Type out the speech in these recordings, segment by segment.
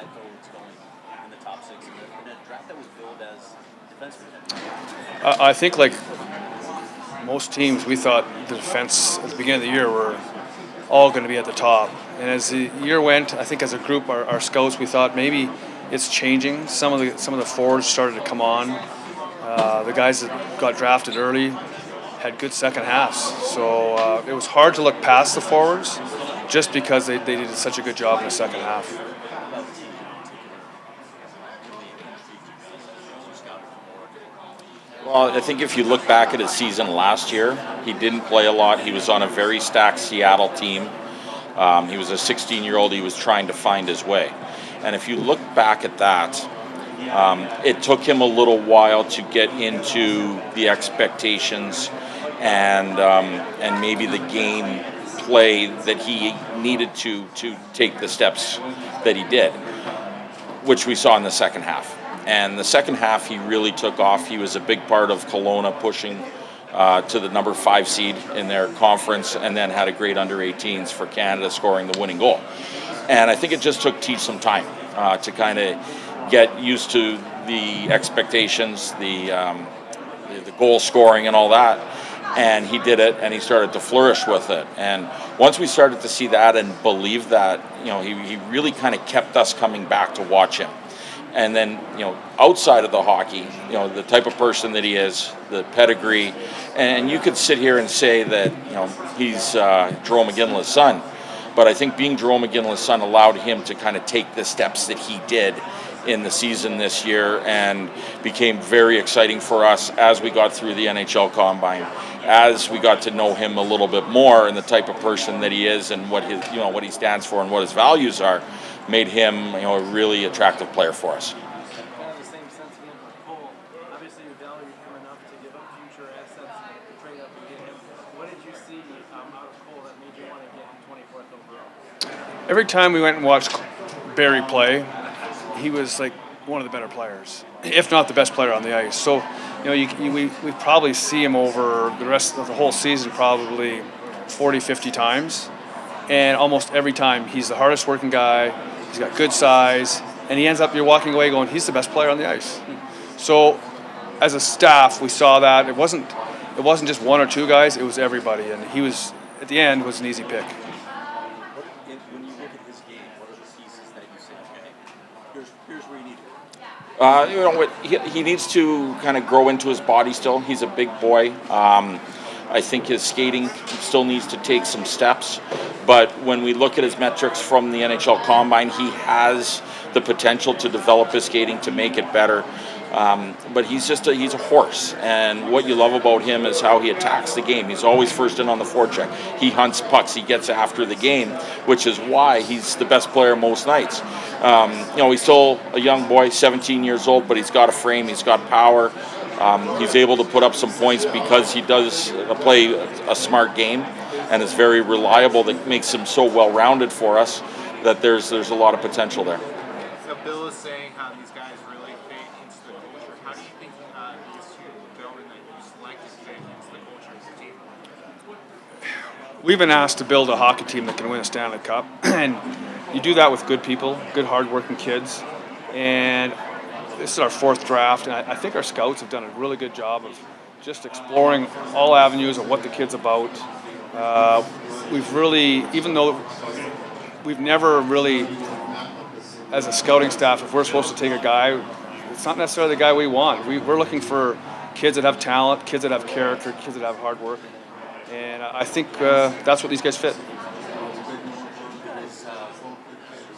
5 forwards going in the top 6 in a draft that was billed as defensemen. I think, like most teams, we thought the defense at the beginning of the year were all going to be at the top. And as the year went, I think as a group, our scouts, we thought maybe it's changing. Some of the forwards started to come on. The guys that got drafted early had good second halves. So it was hard to look past the forwards just because they did such a good job in the second half. Well, I think if you look back at his season last year, he didn't play a lot. He was on a very stacked Seattle team. He was a 16-year-old. He was trying to find his way. And if you look back at that, it took him a little while to get into the expectations and maybe the game play that he needed to take the steps that he did, which we saw in the second half. And the second half, he really took off. He was a big part of Kelowna pushing to the number 5 seed in their conference, and then had a great under-18s for Canada, scoring the winning goal. And I think it just took Tij some time to kind of get used to the expectations, the goal scoring and all that. And he did it, and he started to flourish with it. And once we started to see that and believe that, he really kind of kept us coming back to watch him. And then, outside of the hockey, the type of person that he is, the pedigree, and you could sit here and say that, he's Jerome Iginla's son. But I think being Jerome Iginla's son allowed him to kind of take the steps that he did in the season this year, and became very exciting for us as we got through the NHL Combine, as we got to know him a little bit more and the type of person that he is and what what he stands for and what his values are, made him a really attractive player for us. Kind of the same sentiment with Cole. Obviously, you valued him enough to give up future assets to trade up and get him. What did you see out of Cole that made you want to get him 24th overall? Every time we went and watched Barry play, he was like one of the better players, if not the best player on the ice. So, we probably see him over the rest of the whole season probably 40, 50 times. And almost every time, he's the hardest working guy. He's got good size, and he ends up, you're walking away going, he's the best player on the ice. So, as a staff, we saw that it wasn't just one or two guys; it was everybody, and he was at the end was an easy pick. When you look at his game, what are the pieces that you say, okay, here's where you need to go? He needs to kind of grow into his body still. He's a big boy. I think his skating still needs to take some steps. But when we look at his metrics from the NHL Combine, he has the potential to develop his skating to make it better. But he's a horse. And what you love about him is how he attacks the game. He's always first in on the forecheck. He hunts pucks. He gets after the game, which is why he's the best player most nights. He's still a young boy, 17 years old, but he's got a frame. He's got power. He's able to put up some points because he does play a smart game and is very reliable. That makes him so well-rounded for us that there's a lot of potential there. So Bill is saying how these guys really fit into the culture. How do you think these two gentlemen that you selected fit into the culture of the team? We've been asked to build a hockey team that can win a Stanley Cup, and you do that with good people, good hard-working kids. And this is our 4th draft, and I think our scouts have done a really good job of just exploring all avenues of what the kid's about. We've really, even though we've never really, as a scouting staff, if we're supposed to take a guy, it's not necessarily the guy we want. We're looking for kids that have talent, kids that have character, kids that have hard work. And I think that's what these guys fit.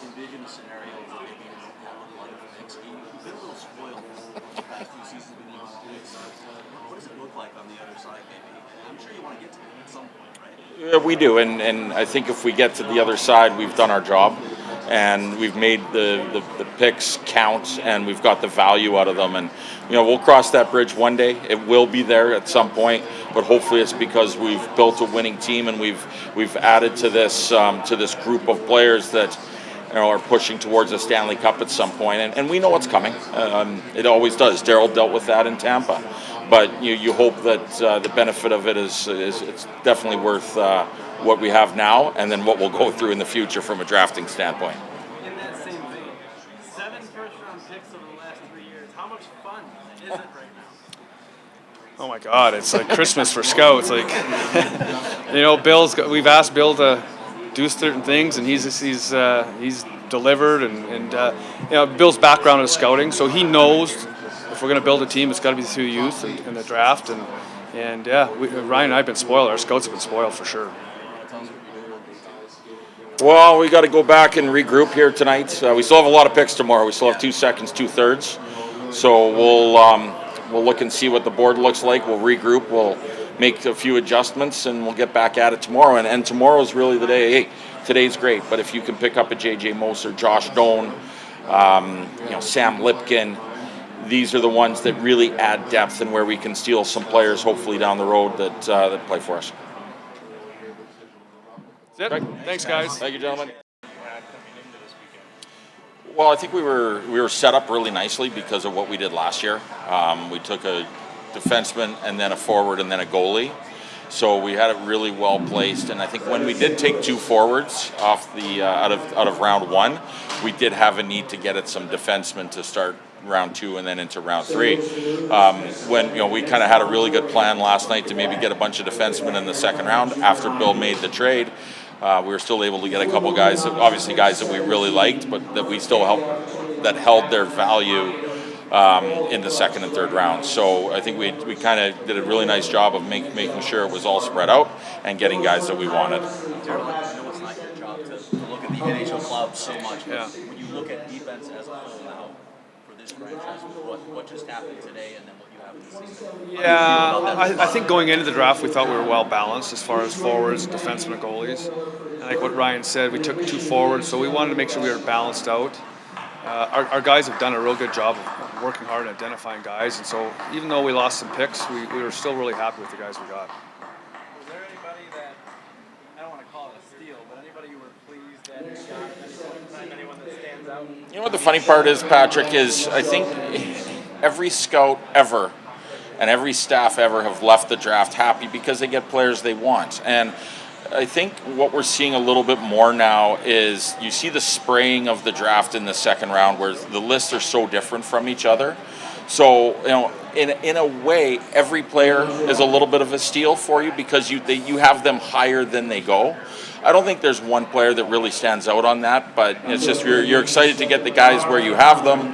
Envision a scenario where maybe you don't have a lot of next game. You've been a little spoiled the past 2 seasons with these picks. What does it look like on the other side, maybe? I'm sure you want to get to it at some point, right? Yeah, we do, and I think if we get to the other side, we've done our job, and we've made the picks count, and we've got the value out of them. And we'll cross that bridge one day. It will be there at some point, but hopefully it's because we've built a winning team and we've added to this group of players that are pushing towards a Stanley Cup at some point, and we know what's coming. It always does. Darryl dealt with that in Tampa, but you hope that the benefit of it is it's definitely worth what we have now, and then what we'll go through in the future from a drafting standpoint. In that same vein, Oh my God, it's like Christmas for scouts. Like, we've asked Bill to do certain things, and he's delivered. And Bill's background is scouting, so he knows if we're going to build a team, it's got to be through youth and the draft. And Ryan and I have been spoiled. Our scouts have been spoiled for sure. Well, we got to go back and regroup here tonight. We still have a lot of picks tomorrow. We still have 2 seconds, 2/3. So we'll look and see what the board looks like. We'll regroup. We'll make a few adjustments, and we'll get back at it tomorrow. And tomorrow is really the day. Hey, today's great, but if you can pick up a J.J. Moser, Josh Doan, Sam Lipkin, these are the ones that really add depth and where we can steal some players, hopefully down the road that play for us. That's it. Thanks, guys. Thank you, gentlemen. Well, I think we were set up really nicely because of what we did last year. We took a defenseman and then a forward and then a goalie. So we had it really well placed, and I think when we did take 2 forwards off the out of round 1, we did have a need to get at some defensemen to start round 2 and then into round 3. When we kind of had a really good plan last night to maybe get a bunch of defensemen in the second round after Bill made the trade. We were still able to get a couple guys, obviously guys that we really liked, but that we still held their value in the second and third rounds. So I think we kind of did a really nice job of making sure it was all spread out and getting guys that we wanted. Darryl, I know it's not your job to look at the NHL club so much, but Yeah. when you look at defense as a whole now for this franchise, what just happened today and then what you have this season? Yeah, I think going into the draft, we thought we were well balanced as far as forwards, defensemen, and goalies. And like what Ryan said, we took 2 forwards, so we wanted to make sure we were balanced out. Our guys have done a real good job of working hard and identifying guys, and so even though we lost some picks, we were still really happy with the guys we got. Was there anybody that, I don't want to call it a steal, but anybody you were pleased that you got at any point in time, anyone that stands out? You know what the funny part is, Patrick, is I think every scout ever and every staff ever have left the draft happy because they get players they want. And I think what we're seeing a little bit more now is you see the spraying of the draft in the second round where the lists are so different from each other. So, in a way, every player is a little bit of a steal for you because you have them higher than they go. I don't think there's one player that really stands out on that, but it's just you're excited to get the guys where you have them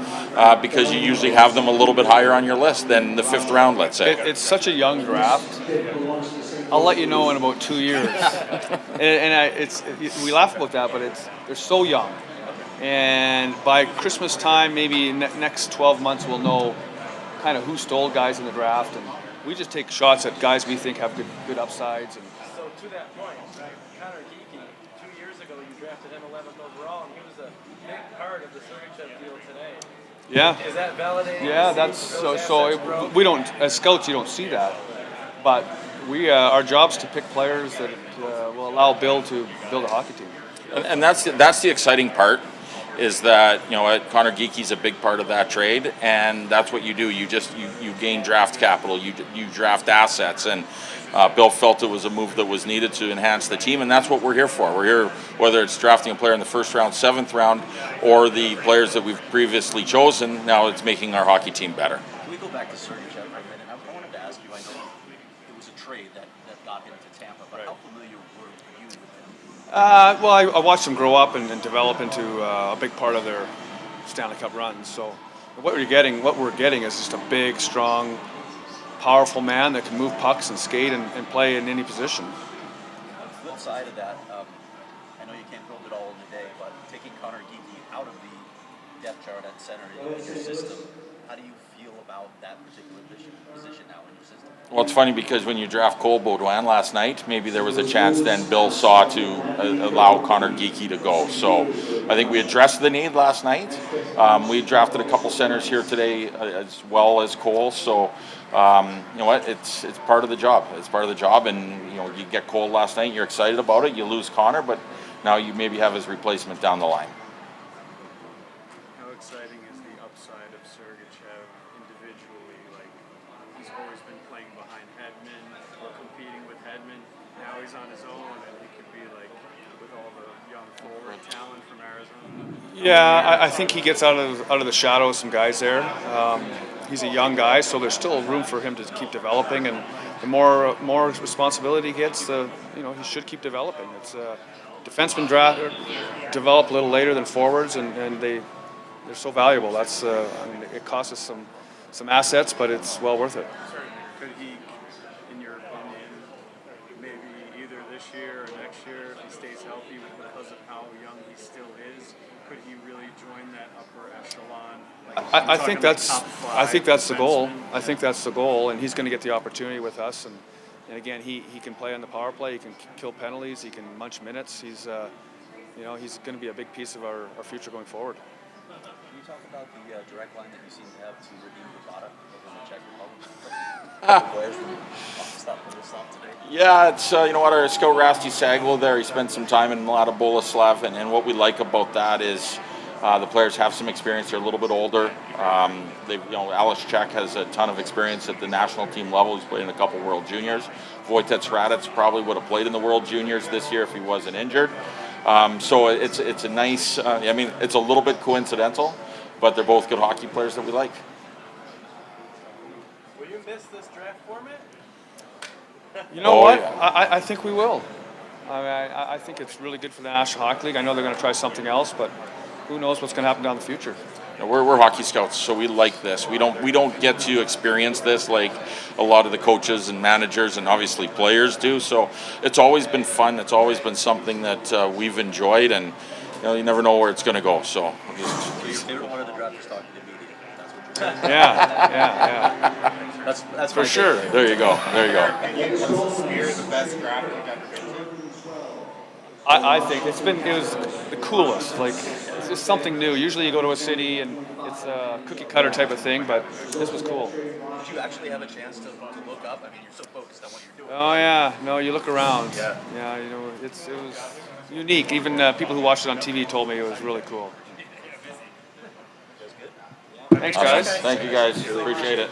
because you usually have them a little bit higher on your list than the 5th round, let's say. It's such a young draft. I'll let you know in about 2 years. We laugh about that, but they're so young. And by Christmas time, maybe next 12 months, we'll know kind of who stole guys in the draft, and we just take shots at guys we think have good upsides. And So to that point, right, Connor Geekie, 2 years ago you drafted him 11th overall, and he was a big part of the Sergachev deal today. yeah, Is that validating? yeah, that's so. We don't, as scouts, you don't see that, but our job's to pick players that will allow Bill to build a hockey team. And that's the exciting part, is that Connor Geekie's a big part of that trade, and that's what you do. You gain draft capital, you draft assets, and Bill felt it was a move that was needed to enhance the team, and that's what we're here for. We're here whether it's drafting a player in the 1st round, 7th round, or the players that we've previously chosen. Now it's making our hockey team better. Can we go back to Sergachev for a minute? I wanted to ask you, I know it was a trade that got him to Tampa, but how familiar were you with him? Well, I watched them grow up and develop into a big part of their Stanley Cup runs. So what we're getting is just a big, strong, powerful man that can move pucks and skate and play in any position. On the flip side of that, I know you can't build it all in a day, but taking Connor Geekie out of the depth chart at center in your system, how do you feel about that particular position now in your system? Well, it's funny because when you draft Cole Baudouin last night, maybe there was a chance then Bill saw to allow Connor Geekie to go. So I think we addressed the need last night. We drafted a couple centers here today as well as Cole. So you know what? It's part of the job. It's part of the job, and you get Cole last night. You're excited about it. You lose Connor, but now you maybe have his replacement down the line. How exciting is the upside of Sergachev individually? Like, he's always been playing behind Hedman or competing with Hedman. Now he's on his own, and he could be like with all the young forward talent from Arizona. Yeah, I think he gets out of the shadow of some guys there. he's a young guy, so there's still room for him to keep developing. And the more responsibility he gets, he should keep developing. It's defensemen develop a little later than forwards, and they're so valuable. That's it costs us some assets, but it's well worth it. Could he, in your opinion, maybe either this year or next year, if he stays healthy because of how young he still is, could he really join that upper echelon? I think that's the goal. I think that's the goal, and he's going to get the opportunity with us. And again, he can play on the power play. He can kill penalties. He can munch minutes. He's he's going to be a big piece of our future going forward. Can you talk about the direct line that you seem to have to redeem the product over in the Czech Republic? Players from stop today. Yeah, it's you know what, our scout Rasty Saglo there, he spent some time in Mlada Boleslav, and what we like about that is the players have some experience. They're a little bit older. Alice Czech has a ton of experience at the national team level. He's played in a couple World Juniors. Wojtek Radec probably would have played in the World Juniors this year if he wasn't injured. So it's a nice. It's a little bit coincidental, but they're both good hockey players that we like. Will you miss this draft format? You know what? Yeah. I think we will. I think it's really good for the National Hockey League. I know they're going to try something else, but who knows what's going to happen down the future. We're hockey scouts, so we like this. We don't get to experience this like a lot of the coaches and managers and obviously players do. So it's always been fun. It's always been something that we've enjoyed, and you never know where it's going to go. So Your favorite part of the draft is talking to media. That's what you're saying. Yeah. That's For sure. there you go. And you still spear the best draft you've ever been to? I think it was the coolest. Like, it's just something new. Usually you go to a city and it's a cookie cutter type of thing, but this was cool. Did you actually have a chance to look up? I mean, you're so focused on what you're doing. Oh yeah, no, you look around. Yeah. Yeah, it was unique. Even people who watched it on TV told me it was really cool. Thanks, guys. Thank you guys. Appreciate it.